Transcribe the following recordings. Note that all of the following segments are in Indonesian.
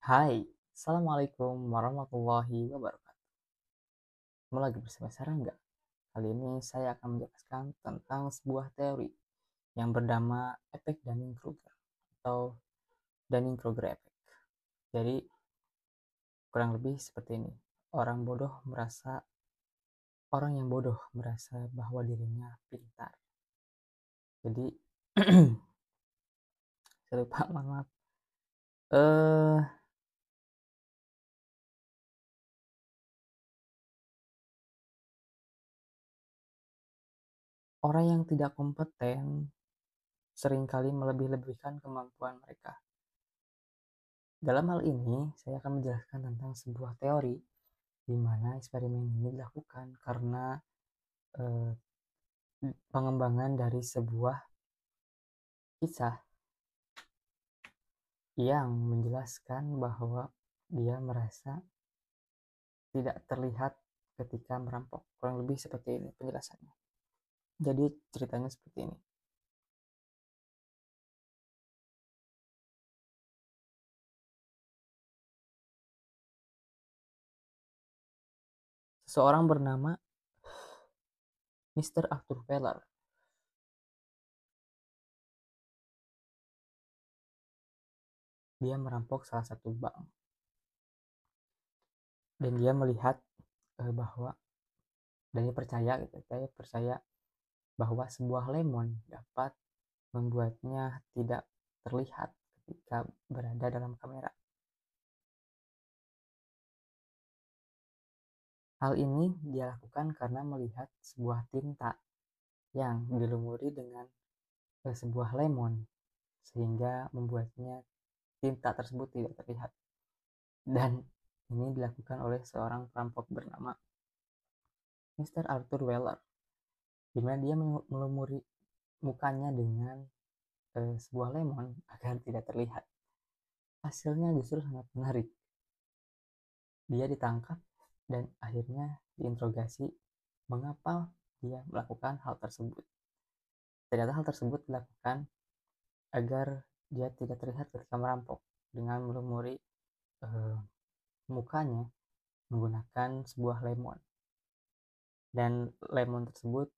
Hai, Assalamualaikum warahmatullahi wabarakatuh. Kamu lagi bersama Sarah nggak? Kali ini saya akan menjelaskan tentang sebuah teori yang bernama efek Dunning-Kruger atau Dunning-Kruger effect. Jadi kurang lebih seperti ini. Orang yang bodoh merasa bahwa dirinya pintar. Jadi saya lupa, mohon maaf. Eh, Orang yang tidak kompeten seringkali melebih-lebihkan kemampuan mereka. Dalam hal ini, saya akan menjelaskan tentang sebuah teori di mana eksperimen ini dilakukan karena eh, pengembangan dari sebuah kisah yang menjelaskan bahwa dia merasa tidak terlihat ketika merampok. Kurang lebih seperti ini penjelasannya. Jadi ceritanya seperti ini. Seseorang bernama Mr. Arthur Weller. Dia merampok salah satu bank dan dia melihat bahwa dan dia percaya gitu, saya percaya bahwa sebuah lemon dapat membuatnya tidak terlihat ketika berada dalam kamera. Hal ini dia lakukan karena melihat sebuah tinta yang dilumuri dengan sebuah lemon sehingga membuatnya tinta tersebut tidak terlihat. Dan ini dilakukan oleh seorang perampok bernama Mr. Arthur Weller, di mana dia melumuri mukanya dengan sebuah lemon agar tidak terlihat. Hasilnya justru sangat menarik. Dia ditangkap dan akhirnya diinterogasi mengapa dia melakukan hal tersebut. Ternyata hal tersebut dilakukan agar dia tidak terlihat ketika merampok dengan melumuri eh, mukanya menggunakan sebuah lemon. Dan lemon tersebut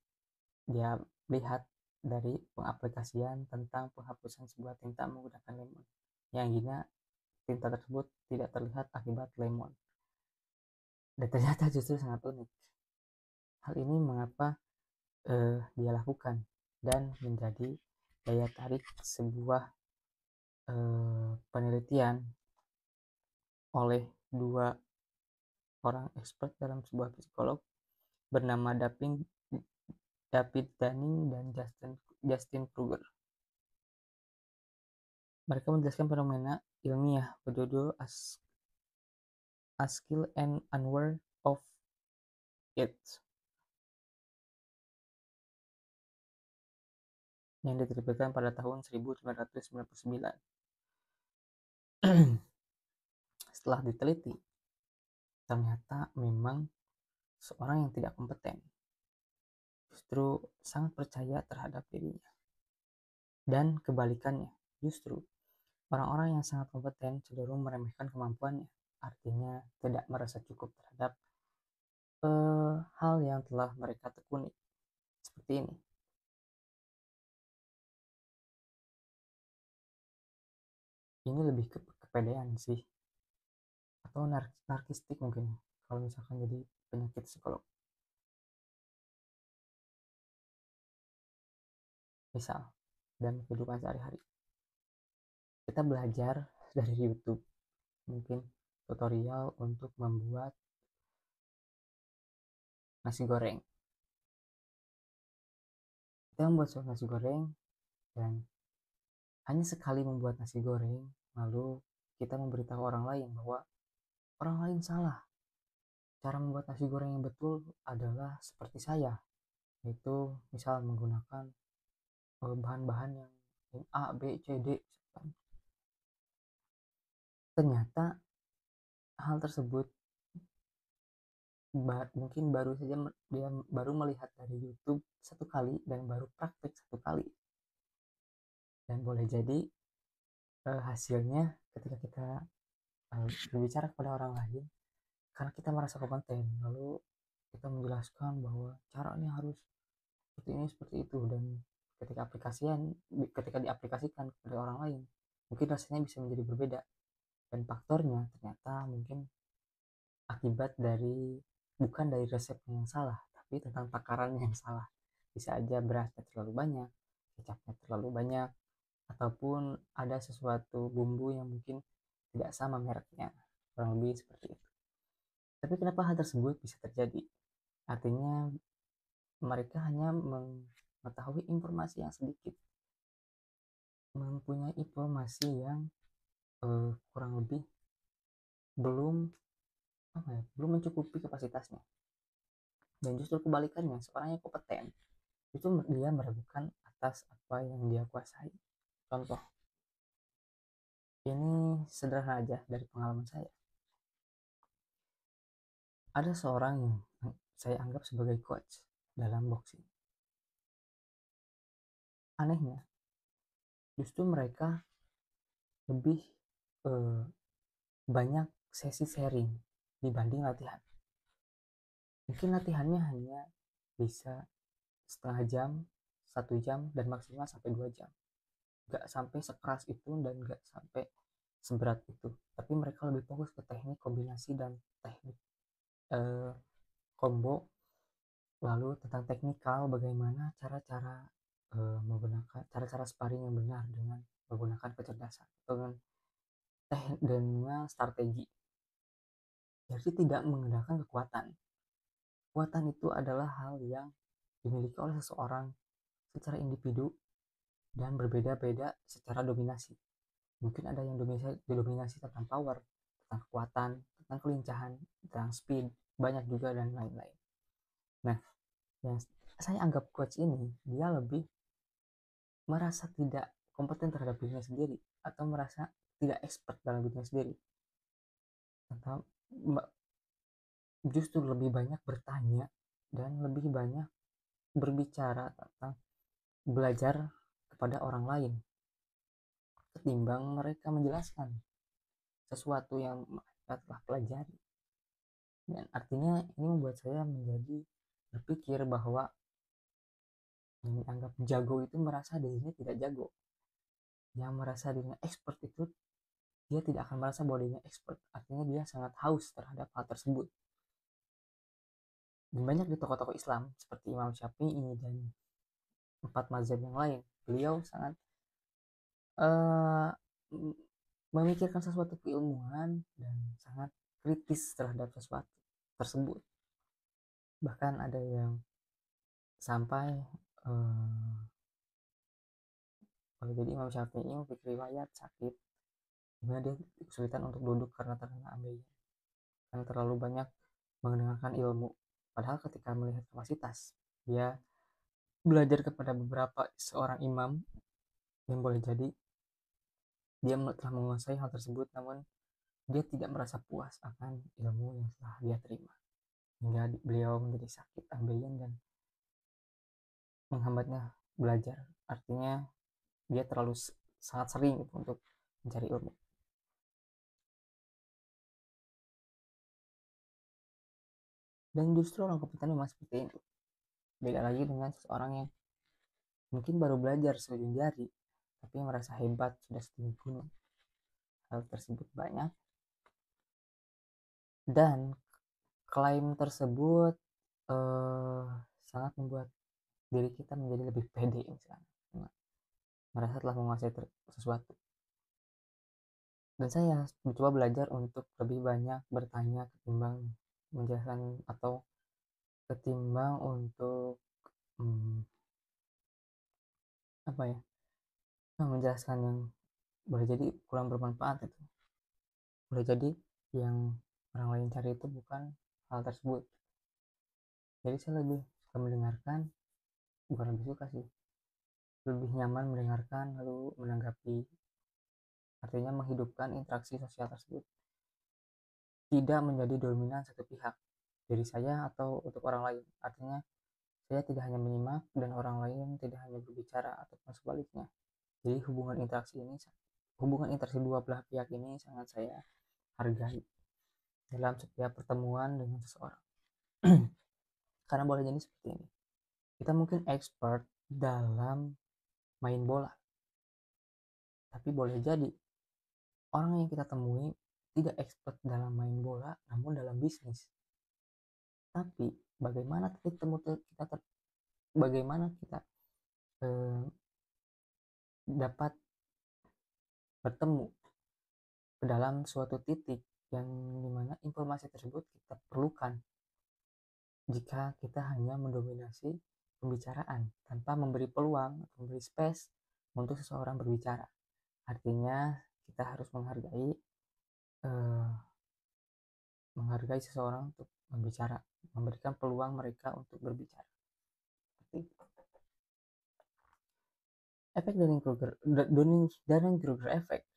dia lihat dari pengaplikasian tentang penghapusan sebuah tinta menggunakan lemon. Yang gina tinta tersebut tidak terlihat akibat lemon. Dan ternyata justru sangat unik. Hal ini mengapa dia lakukan dan menjadi daya tarik sebuah penelitian oleh dua orang expert dalam sebuah psikolog bernama David Dunning dan Justin Kruger. Mereka menjelaskan fenomena ilmiah berjudul A Skill and Unaware of It yang diterbitkan pada tahun 1999. Setelah diteliti, ternyata memang seorang yang tidak kompeten justru sangat percaya terhadap dirinya. Dan kebalikannya, justru orang-orang yang sangat kompeten cenderung meremehkan kemampuannya, artinya tidak merasa cukup terhadap hal yang telah mereka tekuni. Seperti ini. Ini lebih ke kepedean sih, atau narkistik mungkin, kalau misalkan jadi penyakit psikolog. Misal, dan kehidupan sehari-hari. Kita belajar dari YouTube, mungkin tutorial untuk membuat nasi goreng. Kita membuat suap nasi goreng dan hanya sekali membuat nasi goreng, lalu kita memberitahu orang lain bahwa orang lain salah. Cara membuat nasi goreng yang betul adalah seperti saya, yaitu misal menggunakan bahan-bahan yang A, B, C, D. Ternyata hal tersebut mungkin baru saja dia baru melihat dari YouTube satu kali dan baru praktek satu kali. Dan boleh jadi hasilnya ketika kita berbicara kepada orang lain karena kita merasa kompeten, lalu kita menjelaskan bahwa caranya harus seperti ini seperti itu, dan ketika diaplikasikan kepada orang lain mungkin rasanya bisa menjadi berbeda, dan faktornya ternyata mungkin akibat dari bukan dari resepnya yang salah tapi tentang takarannya yang salah. Bisa aja berasnya terlalu banyak, kecapnya terlalu banyak, ataupun ada sesuatu bumbu yang mungkin tidak sama mereknya, kurang lebih seperti itu. Tapi kenapa hal tersebut bisa terjadi? Artinya mereka hanya mengetahui informasi yang sedikit, mempunyai informasi yang kurang lebih belum belum mencukupi kapasitasnya. Dan justru kebalikannya, seorang yang kompeten itu dia meragukan atas apa yang dia kuasai. Contoh, ini sederhana aja dari pengalaman saya. Ada seorang yang saya anggap sebagai coach dalam boxing. Anehnya, justru mereka lebih eh, banyak sesi sharing dibanding latihan. Mungkin latihannya hanya bisa setengah jam, 1 jam, dan maksimal sampai 2 jam. Gak sampai sekeras itu dan gak sampai seberat itu. Tapi mereka lebih fokus ke teknik kombinasi dan teknik eh, combo, lalu tentang teknikal bagaimana cara-cara menggunakan cara-cara sparring yang benar dengan menggunakan kecerdasan dengan dengan strategi. Jadi tidak menggunakan kekuatan. Kekuatan itu adalah hal yang dimiliki oleh seseorang secara individu dan berbeda-beda secara dominasi. Mungkin ada yang dominasi tentang power, tentang kekuatan, tentang kelincahan, tentang speed, banyak juga dan lain-lain. Nah, yang saya anggap coach ini, dia lebih merasa tidak kompeten terhadap dirinya sendiri atau merasa tidak expert dalam dirinya sendiri, atau justru lebih banyak bertanya dan lebih banyak berbicara tentang belajar kepada orang lain ketimbang mereka menjelaskan sesuatu yang mereka telah pelajari. Dan artinya ini membuat saya menjadi berpikir bahwa yang dianggap jago itu merasa dirinya tidak jago. Yang merasa dirinya expert itu dia tidak akan merasa bahwa dirinya expert. Artinya dia sangat haus terhadap hal tersebut. Dan banyak di tokoh-tokoh Islam seperti Imam Syafi'i dan 4 mazhab yang lain, beliau sangat uh, memikirkan sesuatu keilmuan dan sangat kritis terhadap sesuatu tersebut. Bahkan ada yang sampai kalau jadi Imam Syafi'i memiliki riwayat sakit dimana dia kesulitan untuk duduk karena terkena ambeien, karena terlalu banyak mendengarkan ilmu. Padahal ketika melihat kapasitas, dia belajar kepada beberapa seorang imam yang boleh jadi dia telah menguasai hal tersebut, namun dia tidak merasa puas akan ilmu yang telah dia terima, hingga beliau menjadi sakit ambeien dan menghambatnya belajar. Artinya dia terlalu sangat sering untuk mencari ilmu. Dan justru orang kompeten memang seperti itu. Beda lagi dengan seseorang yang mungkin baru belajar seujung jari tapi merasa hebat sudah setinggi gunung. Hal tersebut banyak, dan klaim tersebut eh, sangat membuat diri kita menjadi lebih pede misalnya, merasa telah menguasai sesuatu. Dan saya mencoba belajar untuk lebih banyak bertanya ketimbang menjelaskan, atau ketimbang untuk hmm, apa ya, menjelaskan yang boleh jadi kurang bermanfaat itu. Boleh jadi yang orang lain cari itu bukan hal tersebut. Jadi saya lebih suka mendengarkan, bukan lebih suka sih, lebih nyaman mendengarkan lalu menanggapi, artinya menghidupkan interaksi sosial tersebut, tidak menjadi dominan satu pihak, diri saya atau untuk orang lain. Artinya saya tidak hanya menyimak dan orang lain tidak hanya berbicara, ataupun sebaliknya. Jadi hubungan interaksi dua belah pihak ini sangat saya hargai dalam setiap pertemuan dengan seseorang. Karena boleh jadi seperti ini, kita mungkin expert dalam main bola, tapi boleh jadi orang yang kita temui tidak expert dalam main bola, namun dalam bisnis. Tapi bagaimana titik temu kita bagaimana kita eh, dapat bertemu ke dalam suatu titik yang dimana informasi tersebut kita perlukan jika kita hanya mendominasi pembicaraan tanpa memberi peluang atau memberi space untuk seseorang berbicara. Artinya kita harus menghargai seseorang untuk berbicara, memberikan peluang mereka untuk berbicara. Efek Dunning-Kruger efek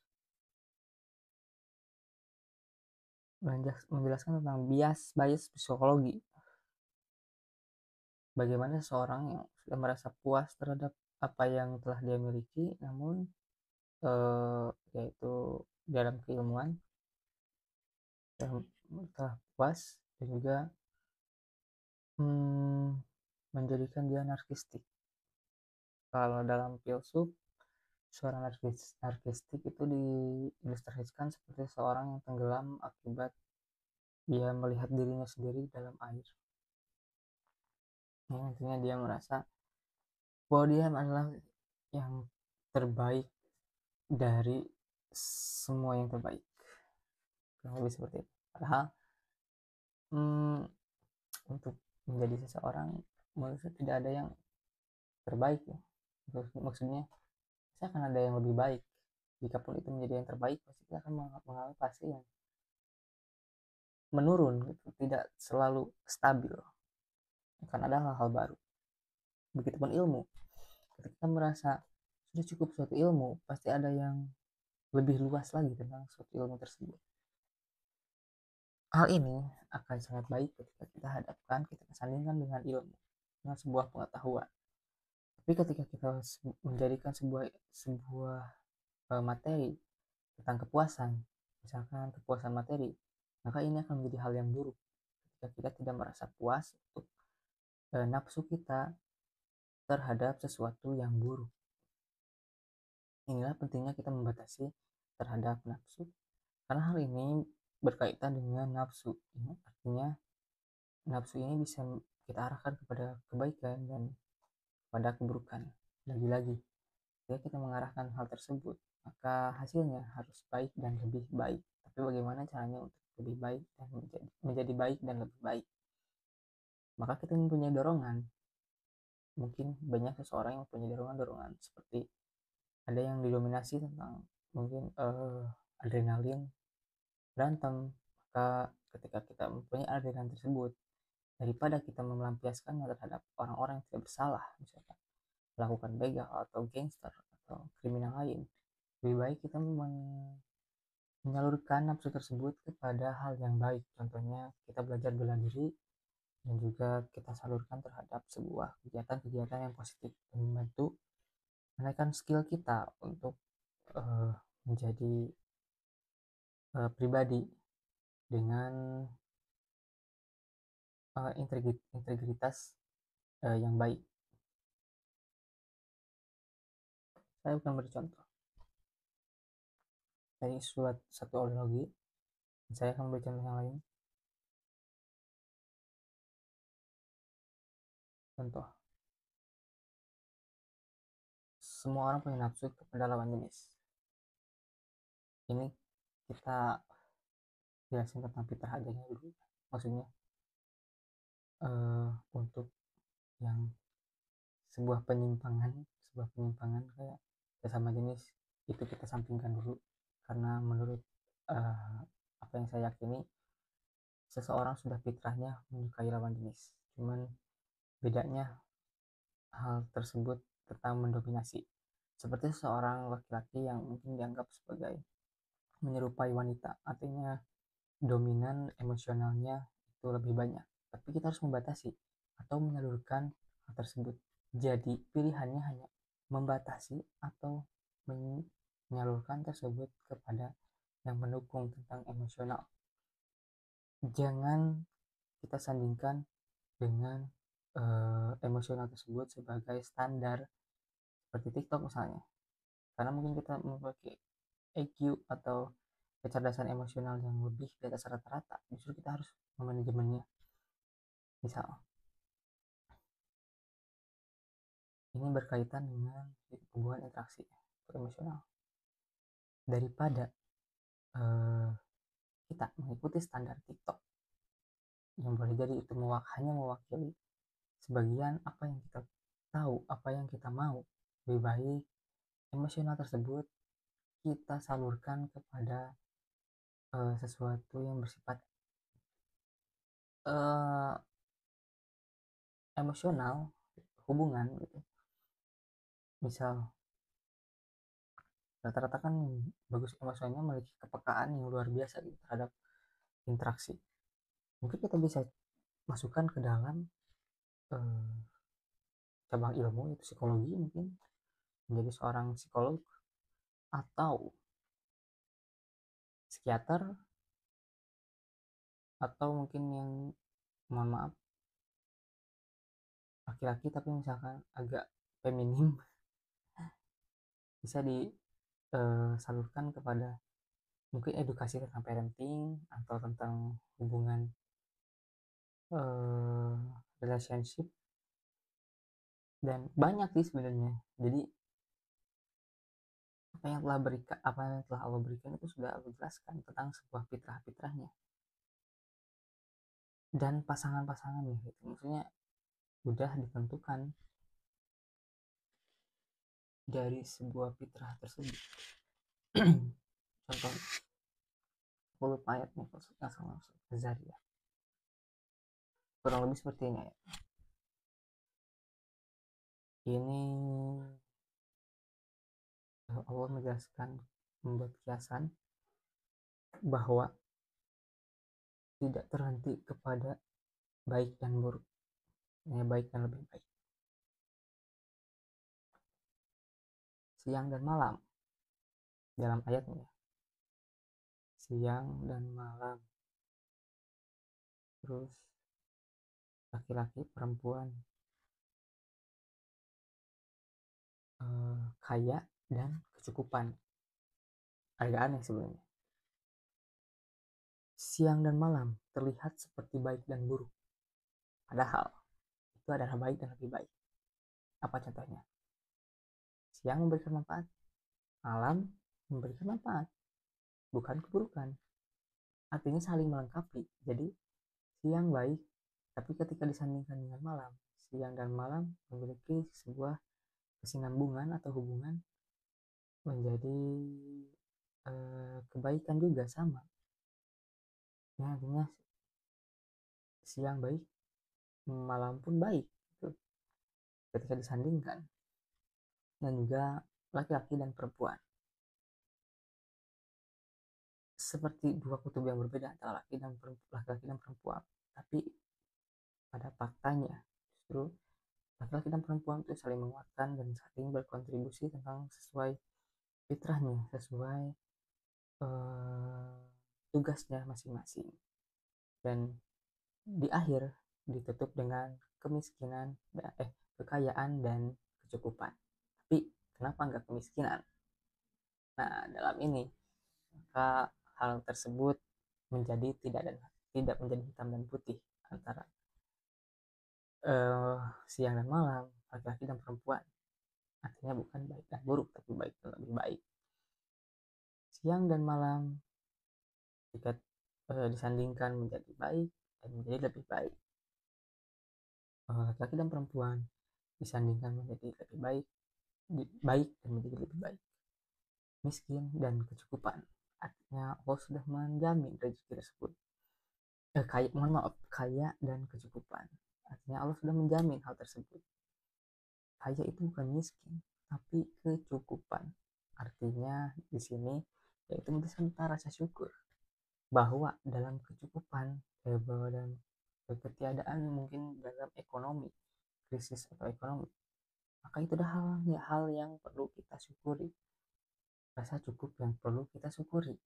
menjelaskan tentang bias psikologi. Bagaimana seseorang yang sudah merasa puas terhadap apa yang telah dia miliki, namun yaitu dalam keilmuan telah puas dan juga menjadikan dia narsistik. Kalau dalam filsuf, seorang narsistik itu diilustrasikan seperti seorang yang tenggelam akibat dia melihat dirinya sendiri dalam air. Ya, intinya dia merasa bahwa dia adalah yang terbaik dari semua yang terbaik. Kurang lebih seperti itu. Padahal untuk menjadi seseorang, menurut saya tidak ada yang terbaik ya. Maksudnya saya akan ada yang lebih baik. Jikapun itu menjadi yang terbaik, pasti kita akan mengalami fase yang menurun gitu, tidak selalu stabil, akan ada hal-hal baru. Begitupun ilmu, ketika kita merasa sudah cukup suatu ilmu, pasti ada yang lebih luas lagi tentang suatu ilmu tersebut. Hal ini akan sangat baik ketika kita hadapkan, kita sandingkan dengan ilmu, dengan sebuah pengetahuan. Tapi ketika kita menjadikan sebuah materi tentang kepuasan, misalkan kepuasan materi, maka ini akan menjadi hal yang buruk ketika kita tidak merasa puas untuk nafsu kita terhadap sesuatu yang buruk. Inilah pentingnya kita membatasi terhadap nafsu, karena hal ini berkaitan dengan nafsu. Artinya nafsu ini bisa kita arahkan kepada kebaikan dan pada keburukan. Lagi-lagi, jika kita mengarahkan hal tersebut, maka hasilnya harus baik dan lebih baik. Tapi bagaimana caranya untuk lebih baik dan menjadi baik dan lebih baik? Maka kita mempunyai dorongan. Mungkin banyak seseorang yang mempunyai dorongan seperti ada yang didominasi tentang mungkin adrenalin berantem. Maka ketika kita mempunyai adrenalin tersebut, daripada kita melampiaskannya terhadap orang-orang yang tidak bersalah, misalkan melakukan begal atau gangster atau kriminal lain, lebih baik kita menyalurkan nafsu tersebut kepada hal yang baik. Contohnya kita belajar bela diri dan juga kita salurkan terhadap sebuah kegiatan-kegiatan yang positif dan membantu menaikkan skill kita untuk menjadi pribadi dengan integritas yang baik. Saya akan beri contoh dari satu ideologi, saya akan beri contoh yang lain. Contoh, semua orang punya nafsu kepada lawan jenis. Ini kita jelasin tentang fitrah adanya dulu. Maksudnya untuk yang sebuah penyimpangan kayak sesama jenis, itu kita sampingkan dulu, karena menurut apa yang saya yakini, seseorang sudah fitrahnya menyukai lawan jenis. Cuman bedanya hal tersebut tentang mendominasi. Seperti seorang laki-laki yang mungkin dianggap sebagai menyerupai wanita, artinya dominan emosionalnya itu lebih banyak. Tapi kita harus membatasi atau menyalurkan hal tersebut. Jadi pilihannya hanya membatasi atau menyalurkan tersebut kepada yang mendukung tentang emosional. Jangan kita sandingkan dengan emosional tersebut sebagai standar seperti TikTok misalnya. Karena mungkin kita memiliki EQ atau kecerdasan emosional yang lebih di atas rata-rata, justru kita harus memanajemennya. Misal, ini berkaitan dengan hubungan interaksi emosional. Daripada kita mengikuti standar TikTok yang boleh jadi itu hanya mewakili sebagian apa yang kita tahu, apa yang kita mau, lebih baik emosional tersebut kita salurkan kepada sesuatu yang bersifat uh, emosional, hubungan gitu. Misal rata-rata kan bagus emosionalnya memiliki kepekaan yang luar biasa gitu terhadap interaksi. Mungkin kita bisa masukkan ke dalam uh, cabang ilmu itu psikologi, mungkin menjadi seorang psikolog atau psikiater, atau mungkin yang mohon maaf laki-laki tapi misalkan agak feminim bisa disalurkan kepada mungkin edukasi tentang parenting atau tentang hubungan uh, relationship, dan banyak sih sebenarnya. Jadi apa yang telah Allah berikan itu sudah Allah jelaskan tentang sebuah fitrah-fitrahnya dan pasangan-pasangannya gitu. Maksudnya sudah ditentukan dari sebuah fitrah tersebut. Contoh, aku lupa ayatnya yang sama Zariyah. Kurang lebih seperti ini ya. Ini Allah menjelaskan, membuat kiasan bahwa tidak terhenti kepada baik dan buruk, hanya baik dan lebih baik. Siang dan malam dalam ayatnya, siang dan malam, terus laki-laki perempuan, kaya dan kecukupan. Agak aneh sebenarnya. Siang dan malam terlihat seperti baik dan buruk, padahal itu adalah baik dan lebih baik. Apa contohnya? Siang memberikan manfaat, malam memberikan manfaat, bukan keburukan. Artinya saling melengkapi. Jadi siang baik, tapi ketika disandingkan dengan malam, siang dan malam memiliki sebuah kesinambungan atau hubungan menjadi kebaikan juga sama. Ya, artinya siang baik, malam pun baik gitu, ketika disandingkan. Dan juga laki-laki dan perempuan seperti dua kutub yang berbeda antara laki-laki dan perempuan, tapi pada faktanya justru laki-laki dan perempuan itu saling menguatkan dan saling berkontribusi tentang sesuai fitrahnya, sesuai tugasnya masing-masing. Dan di akhir ditutup dengan kekayaan dan kecukupan. Tapi kenapa nggak kemiskinan? Nah, dalam ini maka hal tersebut menjadi tidak menjadi hitam dan putih antara siang dan malam, laki-laki dan perempuan. Artinya bukan baik dan buruk, tapi baik dan lebih baik. Siang dan malam jika disandingkan menjadi baik dan menjadi lebih baik. Laki-laki dan perempuan disandingkan menjadi lebih baik dan menjadi lebih baik. Miskin dan kecukupan, artinya Allah sudah menjamin rezeki tersebut. Kaya dan kecukupan, artinya Allah sudah menjamin hal tersebut. Kaya itu bukan miskin, tapi kecukupan. Artinya di sini yaitu tentang rasa syukur bahwa dalam kecukupan, bahwa dalam ketiadaan mungkin dalam ekonomi, krisis atau ekonomi, maka itu adalah hal yang perlu kita syukuri, rasa cukup yang perlu kita syukuri.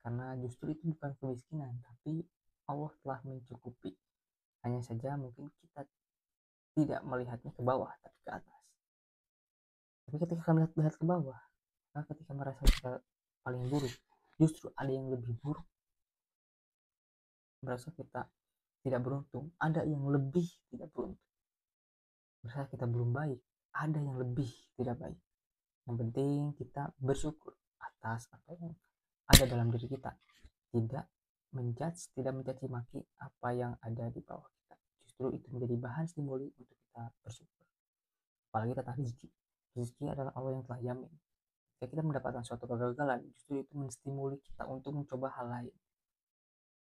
karena justru itu bukan kemiskinan, tapi Allah telah mencukupi. Hanya saja mungkin kita tidak melihatnya ke bawah, tapi ke atas. Tapi ketika kami melihat ke bawah, maka ketika merasa kita paling buruk, justru ada yang lebih buruk. Merasa kita tidak beruntung, ada yang lebih tidak beruntung. Merasa kita belum baik, ada yang lebih tidak baik. Yang penting kita bersyukur atas apa yang ada dalam diri kita, tidak menjudge, tidak mencaci maki apa yang ada di bawah kita. Justru itu menjadi bahan stimuli untuk kita bersyukur. Apalagi tentang rezeki. Rezeki adalah Allah yang telah jamin. Jika kita mendapatkan suatu kegagalan, justru itu menstimuli kita untuk mencoba hal lain.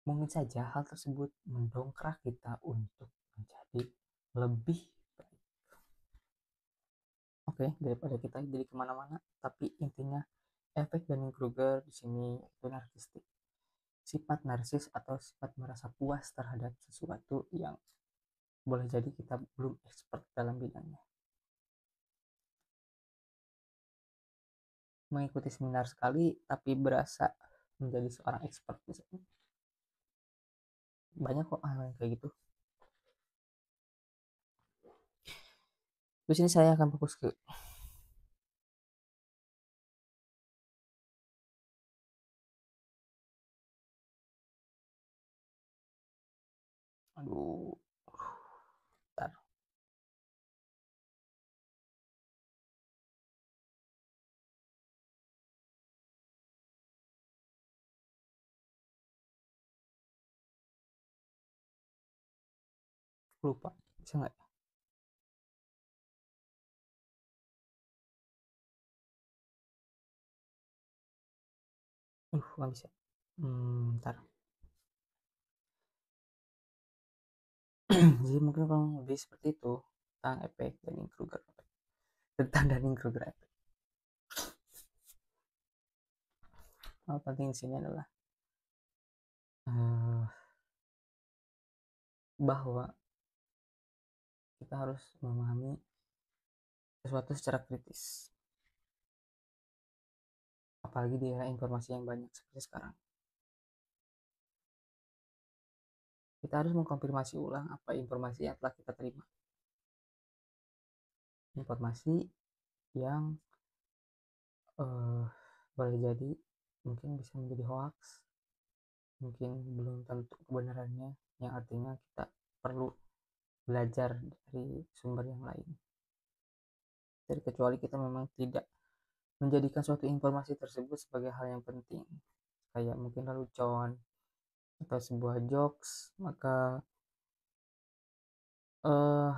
Mungkin saja hal tersebut mendongkrak kita untuk menjadi lebih baik. Oke, daripada kita jadi kemana-mana, tapi intinya efek Dunning-Kruger di sini itu narsistik. Sifat narsis atau sifat merasa puas terhadap sesuatu yang boleh jadi kita belum expert dalam bidangnya. Mengikuti seminar sekali tapi berasa menjadi seorang expert misalnya. Banyak kok hal yang kayak gitu. Terus ini saya akan fokus ke aduh, bentar, lupa. Bisa nggak ya? Nggak bisa. Bentar. Jadi mungkin kalau lebih seperti itu tentang efek Dunning-Kruger. Tentang Dunning-Kruger efek. Hal penting di sini adalah uh, bahwa kita harus memahami sesuatu secara kritis. Apalagi di era informasi yang banyak seperti sekarang. Kita harus mengkonfirmasi ulang apa informasi yang telah kita terima. Informasi yang boleh jadi mungkin bisa menjadi hoax, mungkin belum tentu kebenarannya, yang artinya kita perlu belajar dari sumber yang lain. Jadi kecuali kita memang tidak menjadikan suatu informasi tersebut sebagai hal yang penting, kayak mungkin lelucon atau sebuah jokes, maka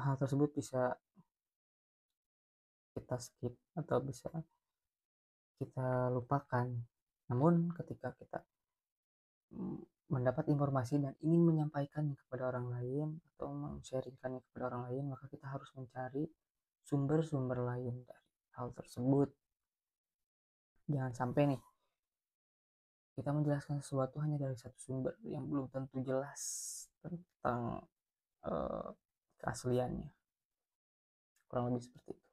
hal tersebut bisa kita skip atau bisa kita lupakan. Namun ketika kita mendapat informasi dan ingin menyampaikannya kepada orang lain atau men-sharingkannya kepada orang lain, maka kita harus mencari sumber-sumber lain dari hal tersebut. Jangan sampai nih kita menjelaskan sesuatu hanya dari satu sumber yang belum tentu jelas tentang uh, keasliannya. Kurang lebih seperti itu.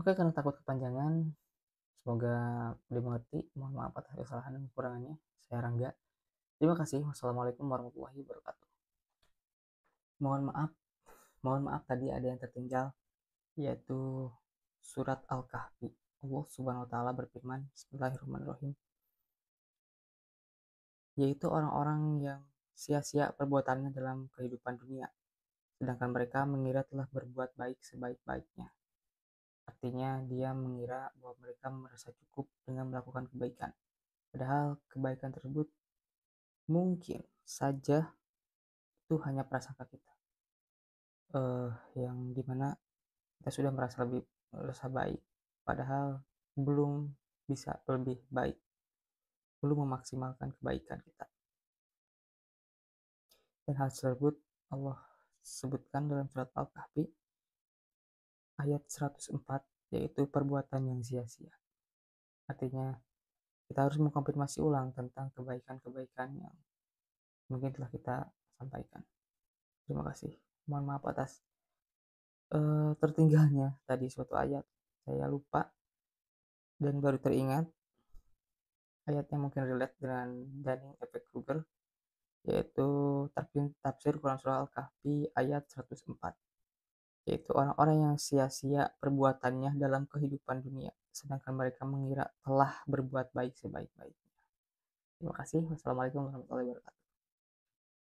Oke, karena takut kepanjangan, semoga dimengerti. Mohon maaf atas kesalahan dan kekurangannya. Saya Rangga. Terima kasih. Wassalamualaikum warahmatullahi wabarakatuh. Mohon maaf, mohon maaf tadi ada yang tertinggal, yaitu surat Al-Kahfi. Allah Subhanahu wa taala berfirman, Bismillahirrahmanirrahim, yaitu orang-orang yang sia-sia perbuatannya dalam kehidupan dunia, sedangkan mereka mengira telah berbuat baik sebaik-baiknya. Artinya dia mengira bahwa mereka merasa cukup dengan melakukan kebaikan. Padahal kebaikan tersebut mungkin saja itu hanya prasangka kita. Yang dimana kita sudah merasa baik, padahal belum bisa lebih baik, belum memaksimalkan kebaikan kita. Dan hal tersebut Allah sebutkan dalam surat Al-Kahfi ayat 104, yaitu perbuatan yang sia-sia. Artinya kita harus mengkonfirmasi ulang tentang kebaikan-kebaikan yang mungkin telah kita sampaikan. Terima kasih. Mohon maaf atas tertinggalnya tadi suatu ayat. Saya lupa dan baru teringat. ayat yang mungkin relate dengan Dunning Efek Kruger, yaitu tafsir Quran Surah Al-Kahfi ayat 104, yaitu orang-orang yang sia-sia perbuatannya dalam kehidupan dunia, sedangkan mereka mengira telah berbuat baik sebaik-baiknya. Terima kasih. Wassalamualaikum warahmatullahi wabarakatuh.